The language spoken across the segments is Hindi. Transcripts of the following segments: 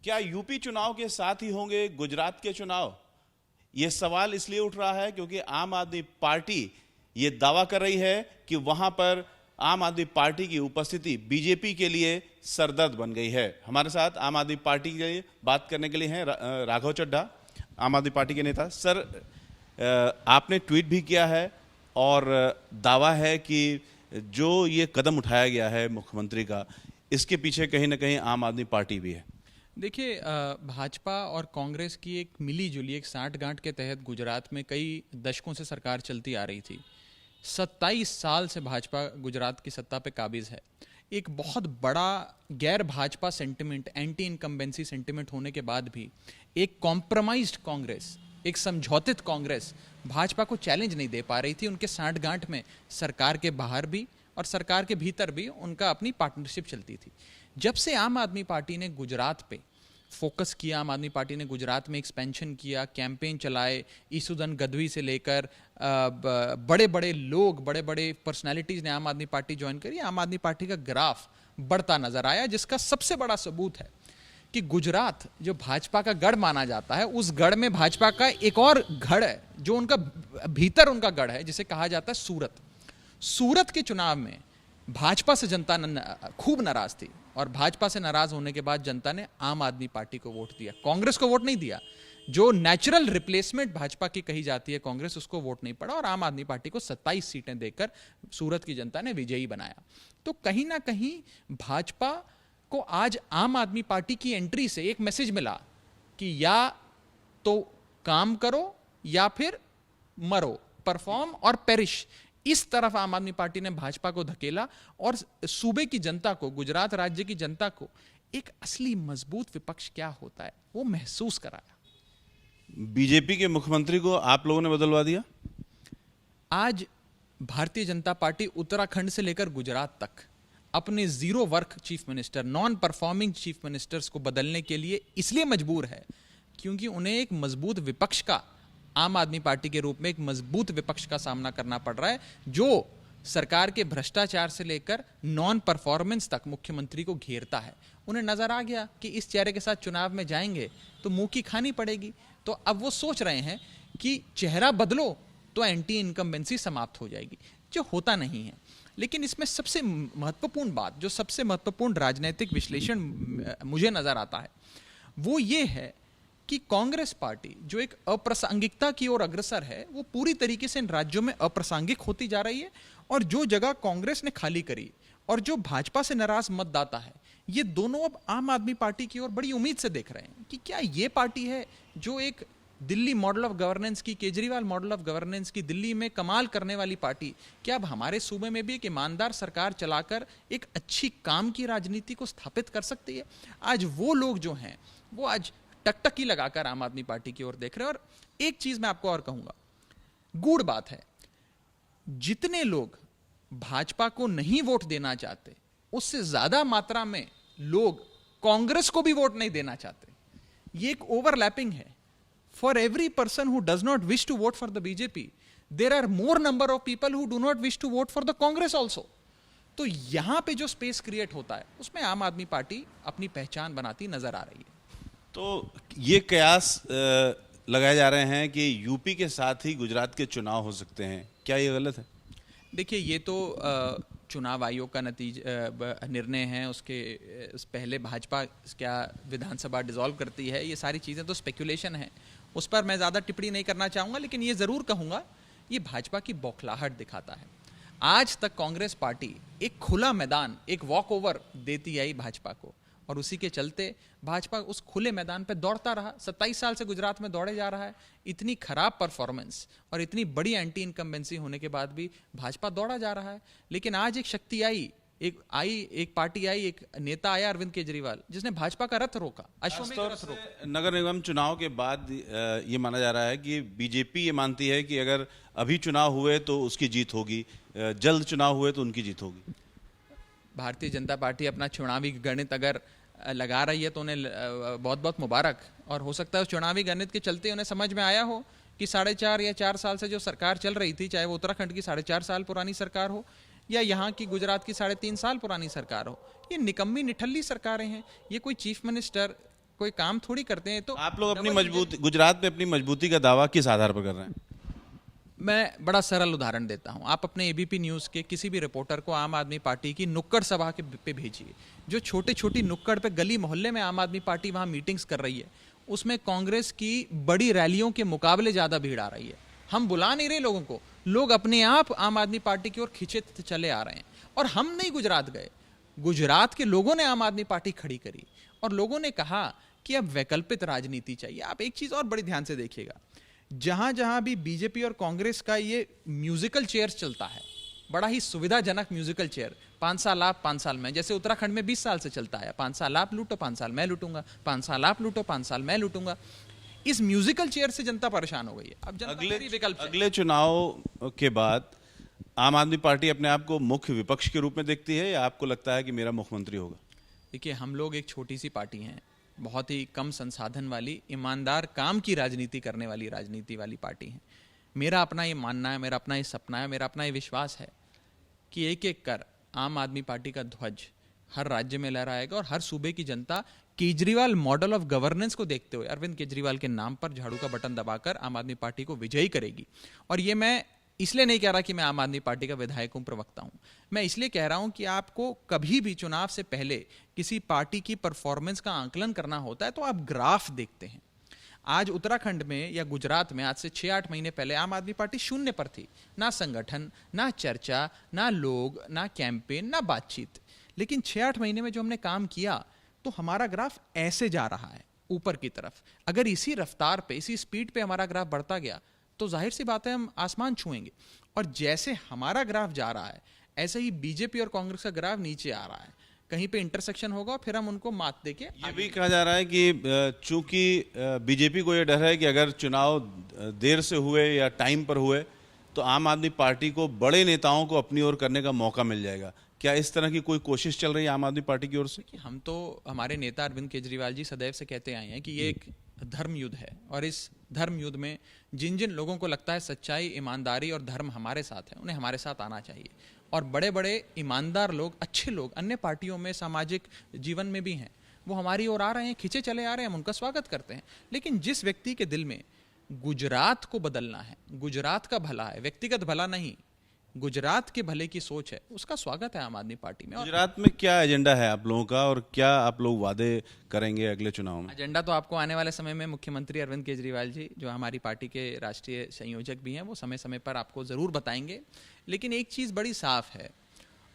क्या यूपी चुनाव के साथ ही होंगे गुजरात के चुनाव? यह सवाल इसलिए उठ रहा है क्योंकि आम आदमी पार्टी ये दावा कर रही है कि वहां पर आम आदमी पार्टी की उपस्थिति बीजेपी के लिए सरदर्द बन गई है। हमारे साथ आम आदमी पार्टी के लिए बात करने के लिए हैं राघव चड्ढा, आम आदमी पार्टी के नेता। सर, आपने ट्वीट भी किया है और दावा है कि जो ये कदम उठाया गया है मुख्यमंत्री का, इसके पीछे कहीं ना कहीं आम आदमी पार्टी भी है। देखिए, भाजपा और कांग्रेस की एक मिली जुली एक साठगांठ के तहत गुजरात में कई दशकों से सरकार चलती आ रही थी। 27 साल से भाजपा गुजरात की सत्ता पे काबिज है। एक बहुत बड़ा गैर Bhajpa sentiment, anti incumbency sentiment होने के बाद भी एक कॉम्प्रोमाइज्ड कांग्रेस, एक समझौतित कांग्रेस भाजपा को चैलेंज नहीं दे पा रही थी। उनके साठगांठ में सरकार के बाहर भी और सरकार के भीतर भी उनका अपनी पार्टनरशिप चलती थी। जब से आम आदमी पार्टी ने गुजरात पे फोकस किया, आम आदमी पार्टी ने गुजरात में एक्सपेंशन किया, कैंपेन चलाए, ईसुदन गदवी से लेकर बड़े बड़े लोग, बड़े बड़े पर्सनालिटीज ने आम आदमी पार्टी ज्वाइन करी, आम आदमी पार्टी का ग्राफ बढ़ता नजर आया। जिसका सबसे बड़ा सबूत है कि गुजरात जो भाजपा का गढ़ माना जाता है, उस गढ़ में भाजपा का एक और गढ़ है जो उनका भीतर उनका गढ़ है, जिसे कहा जाता है सूरत। सूरत के चुनाव में भाजपा से जनता खूब नाराज थी और भाजपा से नाराज होने के बाद जनता ने आम आदमी पार्टी को वोट दिया, कांग्रेस को वोट नहीं दिया। जो नेचुरल रिप्लेसमेंट भाजपा की कही जाती है कांग्रेस, उसको वोट नहीं पड़ा और आम आदमी पार्टी को 27 सीटें देकर सूरत की जनता ने विजयी बनाया। तो कहीं ना कहीं भाजपा को आज आम आदमी पार्टी की एंट्री से एक मैसेज मिला कि या तो काम करो या फिर मरो, परफॉर्म और पेरिश। इस तरफ आम आदमी पार्टी ने भाजपा को धकेला और सूबे की जनता को, गुजरात राज्य की जनता को एक असली मजबूत विपक्ष क्या होता है वो महसूस कराया। बीजेपी के मुख्यमंत्री को आप लोगों ने बदलवा दिया। आज भारतीय जनता पार्टी उत्तराखंड से लेकर गुजरात तक अपने zero work chief minister, non performing chief ministers को बदलने के लिए इसलिए मजबूर है क्योंकि उन्हें एक मजबूत विपक्ष का, आम आदमी पार्टी के रूप में एक मजबूत विपक्ष का सामना करना पड़ रहा है, जो सरकार के भ्रष्टाचार से लेकर नॉन परफॉर्मेंस तक मुख्यमंत्री को घेरता है। उन्हें नजर आ गया कि इस चेहरे के साथ चुनाव में जाएंगे तो मुंह की खानी पड़ेगी, तो अब वो सोच रहे हैं कि चेहरा बदलो तो एंटी इनकम्बेंसी समाप्त हो जाएगी, जो होता नहीं है। लेकिन इसमें सबसे महत्वपूर्ण बात, जो सबसे महत्वपूर्ण राजनीतिक विश्लेषण मुझे नजर आता है, वो ये है कि कांग्रेस पार्टी जो एक अप्रासंगिकता की ओर अग्रसर है, वो पूरी तरीके से इन राज्यों में अप्रासंगिक होती जा रही है। और जो जगह कांग्रेस ने खाली करी और जो भाजपा से नाराज मतदाता है, ये दोनों अब आम आदमी पार्टी की ओर बड़ी उम्मीद से देख रहे हैं कि क्या ये पार्टी है जो एक दिल्ली मॉडल ऑफ गवर्नेंस की, केजरीवाल मॉडल ऑफ गवर्नेंस की दिल्ली में कमाल करने वाली पार्टी, क्या अब हमारे सूबे में भी एक ईमानदार सरकार चलाकर एक अच्छी काम की राजनीति को स्थापित कर सकती है। आज वो लोग जो हैं वो आज टकटकी लगाकर आम आदमी पार्टी की ओर देख रहे हैं। और एक चीज मैं आपको और कहूंगा, गूढ़ बात है, जितने लोग भाजपा को नहीं वोट देना चाहते, उससे ज्यादा मात्रा में लोग कांग्रेस को भी वोट नहीं देना चाहते। ये एक ओवरलैपिंग है। For every person who does not wish to vote for the BJP, there are more number of people who do not wish to vote for the Congress also. तो यहां पे जो स्पेस क्रिएट होता है, उसमें आम आदमी पार्टी अपनी पहचान बनाती नजर आ रही है। तो ये कयास लगाए जा रहे हैं कि यूपी के साथ ही गुजरात के चुनाव हो सकते हैं, क्या ये गलत है? देखिए, ये तो चुनाव आयोग का निर्णय है। उसके पहले भाजपा क्या विधानसभा डिसॉल्व करती है, ये सारी चीज़ें तो स्पेकुलेशन है, उस पर मैं ज़्यादा टिप्पणी नहीं करना चाहूँगा। लेकिन ये ज़रूर कहूँगा, ये भाजपा की बौखलाहट दिखाता है। आज तक कांग्रेस पार्टी एक खुला मैदान, एक वॉक ओवर देती आई भाजपा को, और उसी के चलते भाजपा उस खुले मैदान पे दौड़ता रहा। 27 साल से गुजरात में दौड़े जा रहा है। इतनी खराब परफॉर्मेंस और इतनी बड़ी एंटी इनकम्बेंसी होने के बाद भी भाजपा दौड़ा जा रहा है। लेकिन आज एक शक्ति आई, एक पार्टी आई, एक नेता आया, अरविंद केजरीवाल, जिसने भाजपा का रथ रोका, अश्वमेध रथ रोका। नगर निगम चुनाव के बाद ये माना जा रहा है कि बीजेपी ये मानती है कि अगर अभी चुनाव हुए तो उसकी जीत होगी, जल्द चुनाव हुए तो उनकी जीत होगी। भारतीय जनता पार्टी अपना चुनावी गणित अगर लगा रही है तो उन्हें बहुत बहुत मुबारक। और हो सकता है उस चुनावी गणित के चलते उन्हें समझ में आया हो कि 4.5 या 4 साल से जो सरकार चल रही थी, चाहे वो उत्तराखंड की 4.5 साल पुरानी सरकार हो या यहाँ की गुजरात की 3.5 साल पुरानी सरकार हो, ये निकम्मी निठल्ली सरकारें हैं। ये कोई चीफ मिनिस्टर कोई काम थोड़ी करते हैं। तो आप लोग अपनी मजबूती, गुजरात में अपनी मजबूती का दावा किस आधार पर कर रहे हैं? मैं बड़ा सरल उदाहरण देता हूं। आप अपने एबीपी न्यूज़ के किसी भी रिपोर्टर को आम आदमी पार्टी की नुक्कड़ सभा के पे भेजिए, जो छोटे छोटी नुक्कड़ पे गली मोहल्ले में आम आदमी पार्टी वहां मीटिंग्स कर रही है, उसमें कांग्रेस की बड़ी रैलियों के मुकाबले ज़्यादा भीड़ आ रही है। हम बुला नहीं रहे लोगों को, लोग अपने आप आम आदमी पार्टी की ओर खींचे चले आ रहे हैं। और हम नहीं गुजरात गए, गुजरात के लोगों ने आम आदमी पार्टी खड़ी करी और लोगों ने कहा कि अब वैकल्पिक राजनीति चाहिए। आप एक चीज़ और बड़ी ध्यान से देखिएगा, जहां जहां भी बीजेपी और कांग्रेस का ये म्यूजिकल चेयर चलता है, बड़ा ही सुविधाजनक म्यूजिकल चेयर, 5 साल आप 5 साल मैं, जैसे उत्तराखंड में 20 साल से चलता है, 5 साल आप लूटो 5 साल मैं लूटूंगा, 5 साल आप लूटो 5 साल मैं लूटूंगा। इस म्यूजिकल चेयर से जनता परेशान हो गई है। अब जनता मेरी विकल्प है। अगले चुनाव के बाद आम आदमी पार्टी अपने आप को मुख्य विपक्ष के रूप में देखती है या आपको लगता है कि मेरा मुख्यमंत्री होगा? देखिए, हम लोग एक छोटी सी पार्टी हैं, बहुत ही कम संसाधन वाली, ईमानदार काम की राजनीति करने वाली राजनीति वाली पार्टी है। मेरा अपना ये मानना है, मेरा अपना ये सपना है, मेरा अपना ये विश्वास है कि एक एक कर आम आदमी पार्टी का ध्वज हर राज्य में लहराएगा और हर सूबे की जनता केजरीवाल मॉडल ऑफ गवर्नेंस को देखते हुए अरविंद केजरीवाल के नाम पर झाड़ू का बटन दबाकर आम आदमी पार्टी को विजयी करेगी। और ये मैं इसलिए नहीं कह रहा कि मैं आम आदमी पार्टी का विधायक हूं, प्रवक्ता हूं, मैं इसलिए कह रहा हूं कि आपको कभी भी चुनाव से पहले किसी पार्टी की परफॉर्मेंस का आंकलन करना होता है तो आप ग्राफ देखते हैं। आज उत्तराखंड में या गुजरात में आज से 6-8 महीने पहले आम आदमी पार्टी शून्य पर थी, ना संगठन, ना चर्चा, ना लोग, ना कैंपेन, ना बातचीत। लेकिन 6-8 महीने में जो हमने काम किया तो हमारा ग्राफ ऐसे जा रहा है ऊपर की तरफ। अगर इसी रफ्तार पे, इसी स्पीड पे हमारा ग्राफ बढ़ता गया तो जाहिर सी बात है हम आसमान छुएंगे। और जैसे हमारा ग्राफ जा रहा है ऐसे ही बीजेपी और कांग्रेस का ग्राफ नीचे आ रहा है। कहीं पे इंटरसेक्शन होगा, फिर हम उनको मात देके ये भी कहा जा रहा है कि चूंकि बीजेपी को ये डर है कि अगर चुनाव देर से हुए या टाइम पर हुए तो आम आदमी पार्टी को बड़े नेताओं को अपनी ओर करने का मौका मिल जाएगा। क्या इस तरह की कोई कोशिश चल रही है आम आदमी पार्टी की ओर से? कि हम तो, हमारे नेता अरविंद केजरीवाल जी सदैव से कहते आए हैं कि ये एक धर्म युद्ध है और इस धर्म युद्ध में जिन जिन लोगों को लगता है सच्चाई, ईमानदारी और धर्म हमारे साथ है, उन्हें हमारे साथ आना चाहिए। और बड़े बड़े ईमानदार लोग, अच्छे लोग अन्य पार्टियों में, सामाजिक जीवन में भी हैं, वो हमारी ओर आ रहे हैं, खींचे चले आ रहे हैं, हम उनका स्वागत करते हैं। लेकिन जिस व्यक्ति के दिल में गुजरात को बदलना है, गुजरात का भला है, व्यक्तिगत भला नहीं, गुजरात के भले की सोच है, उसका स्वागत है आम आदमी पार्टी में। गुजरात में क्या एजेंडा है आप लोगों का और क्या आप लोग वादे करेंगे अगले चुनाव में? एजेंडा तो आपको आने वाले समय में मुख्यमंत्री अरविंद केजरीवाल जी, जो हमारी पार्टी के राष्ट्रीय संयोजक भी हैं, वो समय समय पर आपको ज़रूर बताएंगे। लेकिन एक चीज़ बड़ी साफ है,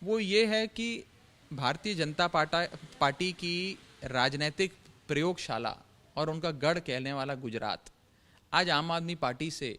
वो ये है कि भारतीय जनता पार्टी की राजनीतिक प्रयोगशाला और उनका गढ़ कहने वाला गुजरात आज आम आदमी पार्टी से,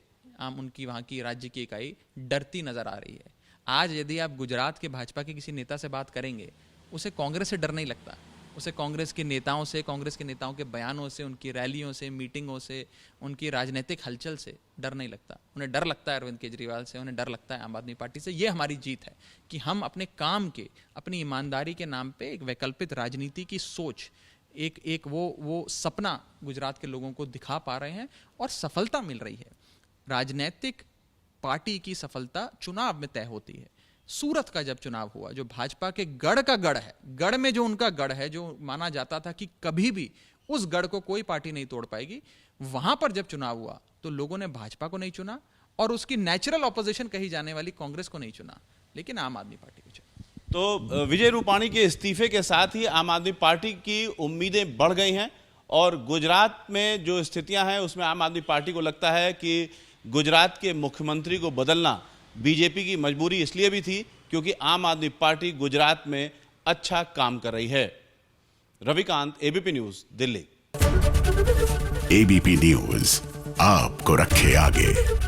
उनकी वहाँ की राज्य की इकाई डरती नजर आ रही है। आज यदि आप गुजरात के भाजपा के किसी नेता से बात करेंगे, उसे कांग्रेस से डर नहीं लगता, उसे कांग्रेस के नेताओं से, कांग्रेस के नेताओं के बयानों से, उनकी रैलियों से, मीटिंगों से, उनकी राजनीतिक हलचल से डर नहीं लगता। उन्हें डर लगता है अरविंद केजरीवाल से, उन्हें डर लगता है आम आदमी पार्टी से। ये हमारी जीत है कि हम अपने काम के, अपनी ईमानदारी के नाम पे एक वैकल्पिक राजनीति की सोच, एक वो सपना गुजरात के लोगों को दिखा पा रहे हैं और सफलता मिल रही है। राजनीतिक पार्टी की सफलता चुनाव में तय होती है। सूरत का जब चुनाव हुआ, जो भाजपा के गढ़ का गढ़ है, गढ़ में जो उनका गढ़ है, जो माना जाता था कि कभी भी उस गढ़ को कोई पार्टी नहीं तोड़ पाएगी, वहां पर जब चुनाव हुआ तो लोगों ने भाजपा को नहीं चुना और उसकी नेचुरल ऑपोजिशन कही जाने वाली कांग्रेस को नहीं चुना, लेकिन आम आदमी पार्टी को चुना। तो विजय रूपाणी के इस्तीफे के साथ ही आम आदमी पार्टी की उम्मीदें बढ़ गई हैं और गुजरात में जो स्थितियां हैं उसमें आम आदमी पार्टी को लगता है कि गुजरात के मुख्यमंत्री को बदलना बीजेपी की मजबूरी इसलिए भी थी क्योंकि आम आदमी पार्टी गुजरात में अच्छा काम कर रही है। Ravikant, ABP news, Delhi. ABP news आपको रखे आगे।